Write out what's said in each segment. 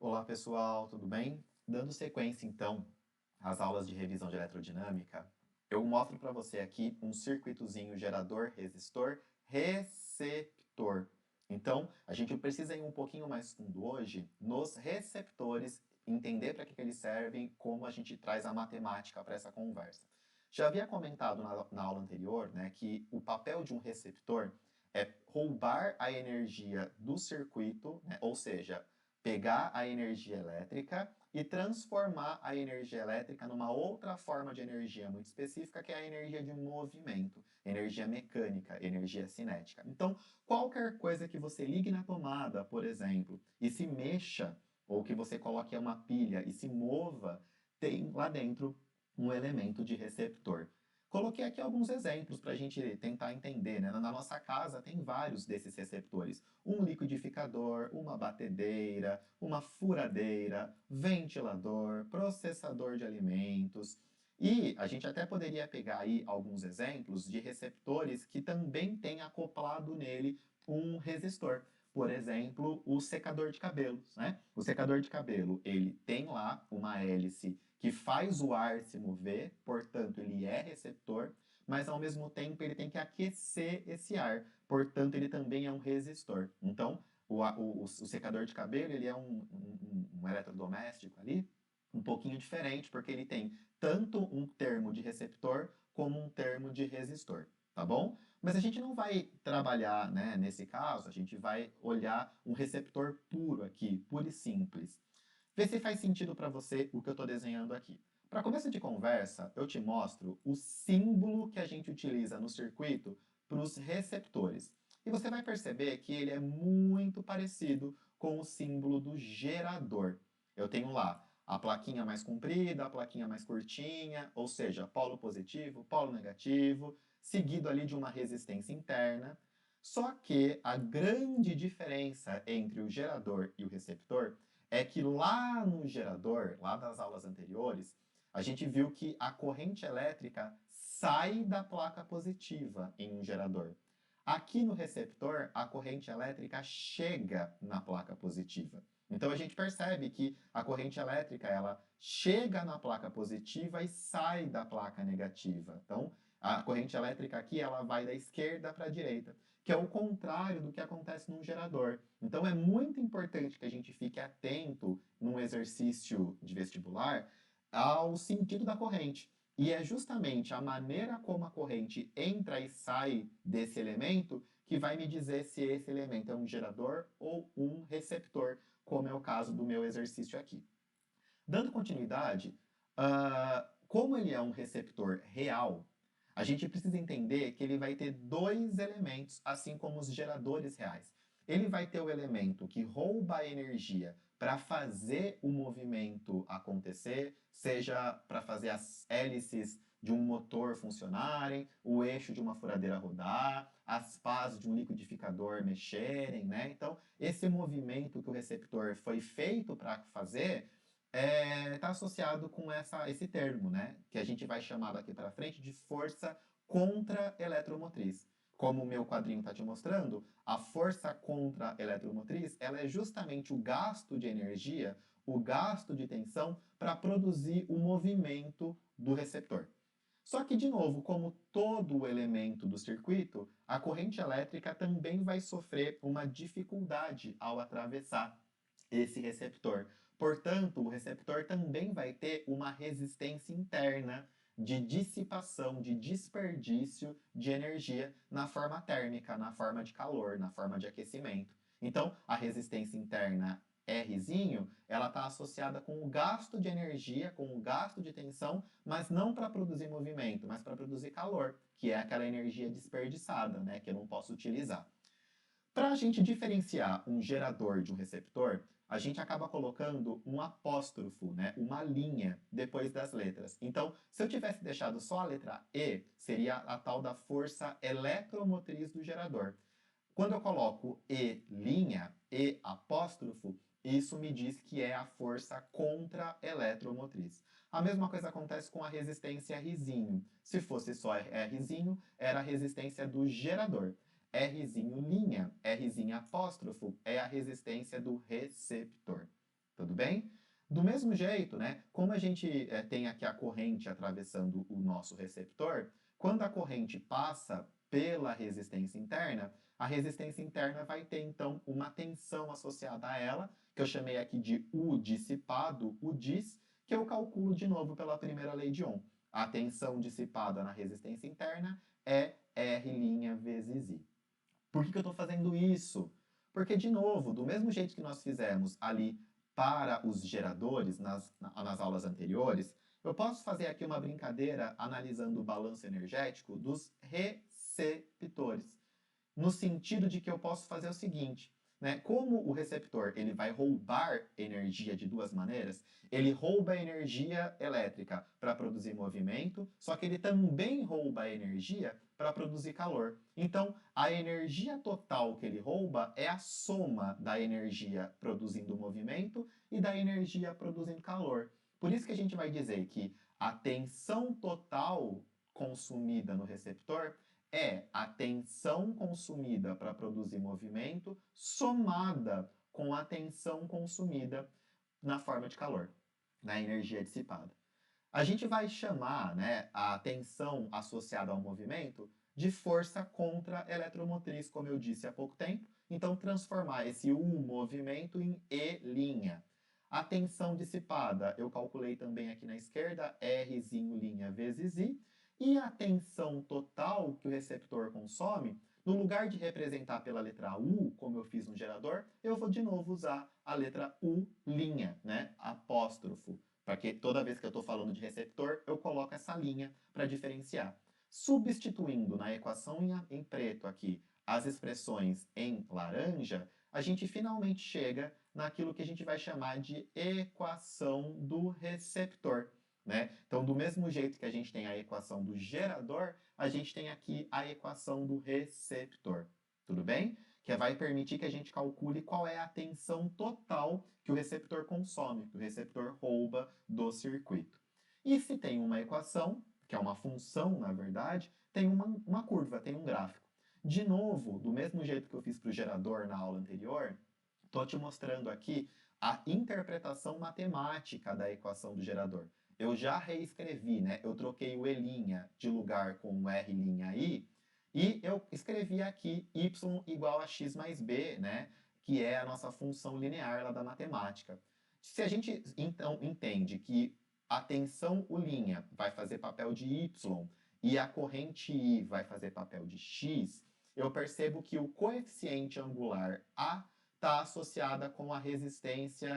Olá pessoal, tudo bem? Dando sequência então às aulas de revisão de eletrodinâmica, eu mostro para você aqui um circuitozinho gerador, resistor, receptor. Então, a gente precisa ir um pouquinho mais fundo hoje nos receptores, entender para que eles servem, como a gente traz a matemática para essa conversa. Já havia comentado na aula anterior, né, que o papel de um receptor é roubar a energia do circuito, né, ou seja, pegar a energia elétrica e transformar a energia elétrica numa outra forma de energia muito específica, que é a energia de movimento, energia mecânica, energia cinética. Então, qualquer coisa que você ligue na tomada, por exemplo, e se mexa, ou que você coloque uma pilha e se mova, tem lá dentro um elemento de receptor. Coloquei aqui alguns exemplos para a gente tentar entender, né? Na nossa casa tem vários desses receptores. Um liquidificador, uma batedeira, uma furadeira, ventilador, processador de alimentos. E a gente até poderia pegar aí alguns exemplos de receptores que também têm acoplado nele um resistor. Por exemplo, o secador de cabelos, né? O secador de cabelo, ele tem lá uma hélice que faz o ar se mover, portanto, ele é receptor, mas ao mesmo tempo ele tem que aquecer esse ar, portanto, ele também é um resistor. Então, o secador de cabelo ele é um eletrodoméstico ali, um pouquinho diferente, porque ele tem tanto um termo de receptor como um termo de resistor, tá bom? Mas a gente não vai trabalhar, né, nesse caso, a gente vai olhar um receptor puro aqui, puro e simples. Vê se faz sentido para você o que eu estou desenhando aqui. Para começo de conversa, eu te mostro o símbolo que a gente utiliza no circuito para os receptores. E você vai perceber que ele é muito parecido com o símbolo do gerador. Eu tenho lá a plaquinha mais comprida, a plaquinha mais curtinha, ou seja, polo positivo, polo negativo, seguido ali de uma resistência interna. Só que a grande diferença entre o gerador e o receptor é que lá no gerador, lá das aulas anteriores, a gente viu que a corrente elétrica sai da placa positiva em um gerador. Aqui no receptor, a corrente elétrica chega na placa positiva. Então a gente percebe que a corrente elétrica ela chega na placa positiva e sai da placa negativa. Então a corrente elétrica aqui ela vai da esquerda para a direita, que é o contrário do que acontece num gerador. Então é muito importante que a gente fique atento num exercício de vestibular ao sentido da corrente. E é justamente a maneira como a corrente entra e sai desse elemento que vai me dizer se esse elemento é um gerador ou um receptor, como é o caso do meu exercício aqui. Dando continuidade, como ele é um receptor real, a gente precisa entender que ele vai ter dois elementos, assim como os geradores reais. Ele vai ter o elemento que rouba a energia para fazer o movimento acontecer, seja para fazer as hélices de um motor funcionarem, o eixo de uma furadeira rodar, as pás de um liquidificador mexerem, né? Então, esse movimento que o receptor foi feito para fazer está associado com esse termo, né? Que a gente vai chamar daqui para frente de força contra-eletromotriz. Como o meu quadrinho está te mostrando, a força contra-eletromotriz ela é justamente o gasto de energia, o gasto de tensão para produzir o movimento do receptor. Só que, de novo, como todo elemento do circuito, a corrente elétrica também vai sofrer uma dificuldade ao atravessar esse receptor. Portanto, o receptor também vai ter uma resistência interna de dissipação, de desperdício de energia na forma térmica, na forma de calor, na forma de aquecimento. Então, a resistência interna Rzinho, ela está associada com o gasto de energia, com o gasto de tensão, mas não para produzir movimento, mas para produzir calor, que é aquela energia desperdiçada, né, que eu não posso utilizar. Para a gente diferenciar um gerador de um receptor, a gente acaba colocando um apóstrofo, né, uma linha depois das letras. Então, se eu tivesse deixado só a letra E, seria a tal da força eletromotriz do gerador. Quando eu coloco E linha, E apóstrofo, isso me diz que é a força contra-eletromotriz. A mesma coisa acontece com a resistência Rzinho. Se fosse só Rzinho, era a resistência do gerador. Rzinho linha, Rzinho apóstrofo é a resistência do receptor. tudo bem? Do mesmo jeito, né, como a gente tem aqui a corrente atravessando o nosso receptor, quando a corrente passa pela resistência interna, a resistência interna vai ter, então, uma tensão associada a ela, que eu chamei aqui de U dissipado, U dis, que eu calculo de novo pela primeira lei de Ohm. A tensão dissipada na resistência interna é R' vezes I. Por que eu estou fazendo isso? Porque, de novo, do mesmo jeito que nós fizemos ali para os geradores nas aulas anteriores, eu posso fazer aqui uma brincadeira analisando o balanço energético dos receptores, no sentido de que eu posso fazer o seguinte, né? Como o receptor ele vai roubar energia de duas maneiras, ele rouba energia elétrica para produzir movimento, só que ele também rouba energia para produzir calor. Então, a energia total que ele rouba é a soma da energia produzindo movimento e da energia produzindo calor. Por isso que a gente vai dizer que a tensão total consumida no receptor é a tensão consumida para produzir movimento somada com a tensão consumida na forma de calor, na energia dissipada. A gente vai chamar, né, a tensão associada ao movimento de força contra-eletromotriz, como eu disse há pouco tempo. Então, transformar esse U movimento em E'. A tensão dissipada, eu calculei também aqui na esquerda, R'I vezes I. E a tensão total que o receptor consome, no lugar de representar pela letra U, como eu fiz no gerador, eu vou de novo usar a letra U', né, apóstrofo. Porque toda vez que eu estou falando de receptor, eu coloco essa linha para diferenciar. Substituindo na equação em preto aqui as expressões em laranja, a gente finalmente chega naquilo que a gente vai chamar de equação do receptor. Né? Então, do mesmo jeito que a gente tem a equação do gerador, a gente tem aqui a equação do receptor. Tudo bem? Que vai permitir que a gente calcule qual é a tensão total que o receptor consome, que o receptor rouba do circuito. E se tem uma equação, que é uma função, na verdade, tem uma curva, tem um gráfico. De novo, do mesmo jeito que eu fiz para o gerador na aula anterior, estou te mostrando aqui a interpretação matemática da equação do gerador. Eu já reescrevi, né? Eu troquei o E' de lugar com o R'I, e eu escrevi aqui y igual a x mais b, né? Que é a nossa função linear lá da matemática. Se a gente, então, entende que a tensão U' vai fazer papel de y e a corrente I vai fazer papel de x, eu percebo que o coeficiente angular A está associado com a resistência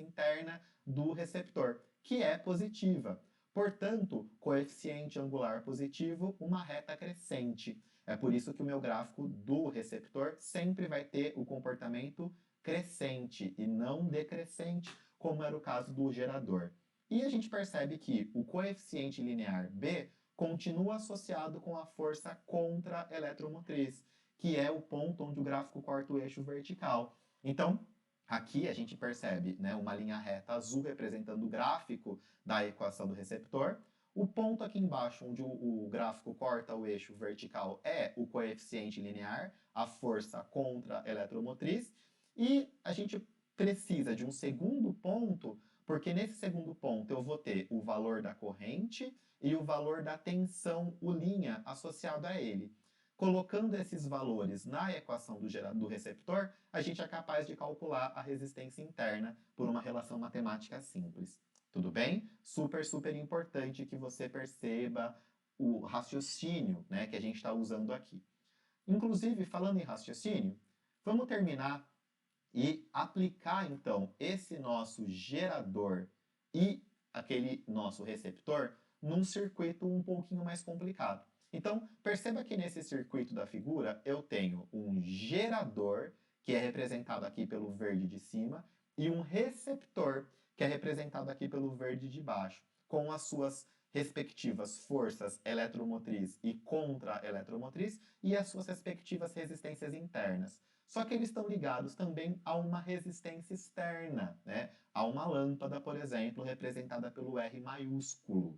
interna do receptor, que é positiva. Portanto, coeficiente angular positivo, uma reta crescente. É por isso que o meu gráfico do receptor sempre vai ter o comportamento crescente e não decrescente, como era o caso do gerador. E a gente percebe que o coeficiente linear B continua associado com a força contra-eletromotriz, que é o ponto onde o gráfico corta o eixo vertical. Então, aqui a gente percebe, né, uma linha reta azul representando o gráfico da equação do receptor. O ponto aqui embaixo, onde o gráfico corta o eixo vertical, é o coeficiente linear, a força contra-eletromotriz. E a gente precisa de um segundo ponto, porque nesse segundo ponto eu vou ter o valor da corrente e o valor da tensão U' associado a ele. Colocando esses valores na equação do receptor, a gente é capaz de calcular a resistência interna por uma relação matemática simples. Tudo bem? Super, super importante que você perceba o raciocínio, né, que a gente está usando aqui. Inclusive, falando em raciocínio, vamos terminar e aplicar, então, esse nosso gerador e aquele nosso receptor num circuito um pouquinho mais complicado. Então, perceba que nesse circuito da figura eu tenho um gerador, que é representado aqui pelo verde de cima, e um receptor, que é representado aqui pelo verde de baixo, com as suas respectivas forças eletromotriz e contra-eletromotriz e as suas respectivas resistências internas. Só que eles estão ligados também a uma resistência externa, né? A uma lâmpada, por exemplo, representada pelo R maiúsculo.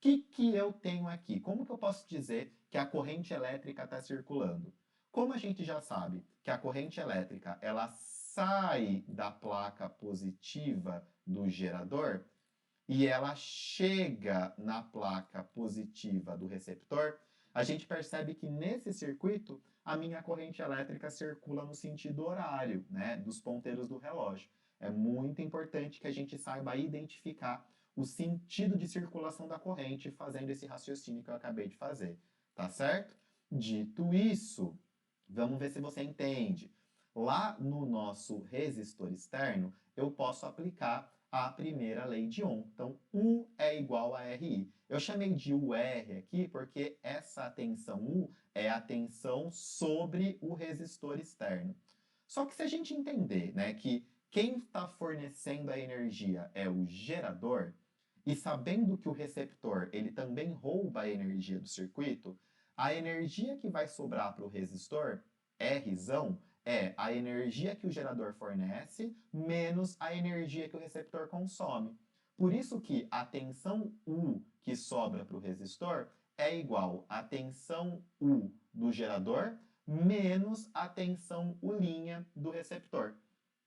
O que eu tenho aqui? Como que eu posso dizer que a corrente elétrica está circulando? Como a gente já sabe que a corrente elétrica ela sai da placa positiva do gerador e ela chega na placa positiva do receptor, a gente percebe que nesse circuito a minha corrente elétrica circula no sentido horário, né, dos ponteiros do relógio. É muito importante que a gente saiba identificar o sentido de circulação da corrente fazendo esse raciocínio que eu acabei de fazer, tá certo? Dito isso, vamos ver se você entende. Lá no nosso resistor externo, eu posso aplicar a primeira lei de Ohm. Então, U é igual a RI. Eu chamei de UR aqui porque essa tensão U é a tensão sobre o resistor externo. Só que se a gente entender, né, que quem está fornecendo a energia é o gerador, e sabendo que o receptor ele também rouba a energia do circuito, a energia que vai sobrar para o resistor, Rzão, é a energia que o gerador fornece menos a energia que o receptor consome. Por isso que a tensão U que sobra para o resistor é igual à tensão U do gerador menos a tensão U' do receptor.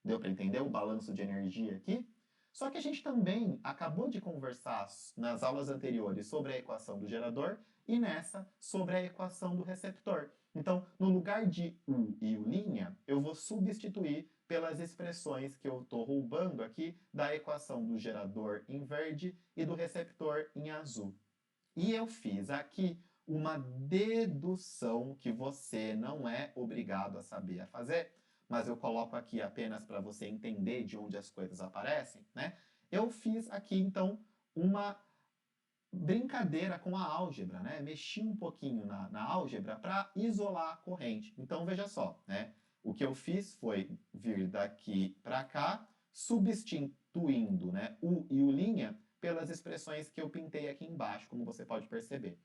Deu para entender o balanço de energia aqui? Só que a gente também acabou de conversar nas aulas anteriores sobre a equação do gerador e nessa sobre a equação do receptor. Então, no lugar de U e U', eu vou substituir pelas expressões que eu estou roubando aqui da equação do gerador em verde e do receptor em azul. E eu fiz aqui uma dedução que você não é obrigado a saber a fazer, mas eu coloco aqui apenas para você entender de onde as coisas aparecem, né? Eu fiz aqui, então, uma brincadeira com a álgebra, né? Mexi um pouquinho na álgebra para isolar a corrente. Então, veja só, né? O que eu fiz foi vir daqui para cá, substituindo, né, U e U' pelas expressões que eu pintei aqui embaixo, como você pode perceber.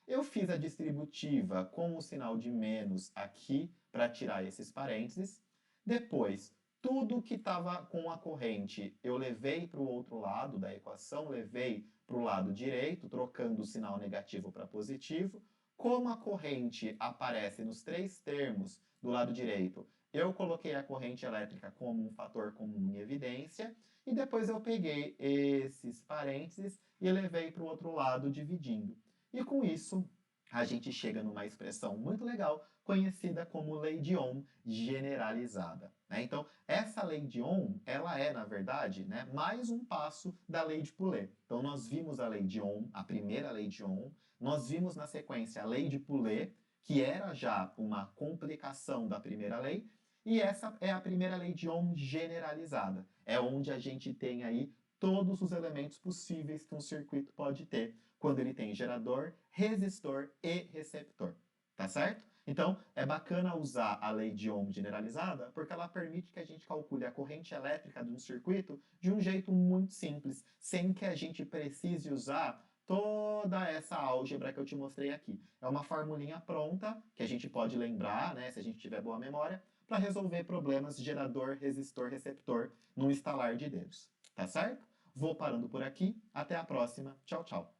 Eu fiz a distributiva com o sinal de menos aqui para tirar esses parênteses. Depois, tudo que estava com a corrente eu levei para o outro lado da equação, levei para o lado direito, trocando o sinal negativo para positivo. Como a corrente aparece nos três termos do lado direito, eu coloquei a corrente elétrica como um fator comum em evidência, e depois eu peguei esses parênteses e levei para o outro lado dividindo. E com isso, a gente chega numa expressão muito legal, conhecida como lei de Ohm generalizada, né? Então, essa lei de Ohm, ela é, na verdade, né, mais um passo da lei de Poulet. Então, nós vimos a lei de Ohm, a primeira lei de Ohm, nós vimos na sequência a lei de Poulet, que era já uma complicação da primeira lei, e essa é a primeira lei de Ohm generalizada. É onde a gente tem aí todos os elementos possíveis que um circuito pode ter quando ele tem gerador, resistor e receptor, tá certo? Então, é bacana usar a lei de Ohm generalizada porque ela permite que a gente calcule a corrente elétrica de um circuito de um jeito muito simples, sem que a gente precise usar toda essa álgebra que eu te mostrei aqui. É uma formulinha pronta que a gente pode lembrar, né, se a gente tiver boa memória, para resolver problemas de gerador, resistor, receptor num estalar de dedos. Tá certo? Vou parando por aqui. Até a próxima. Tchau, tchau.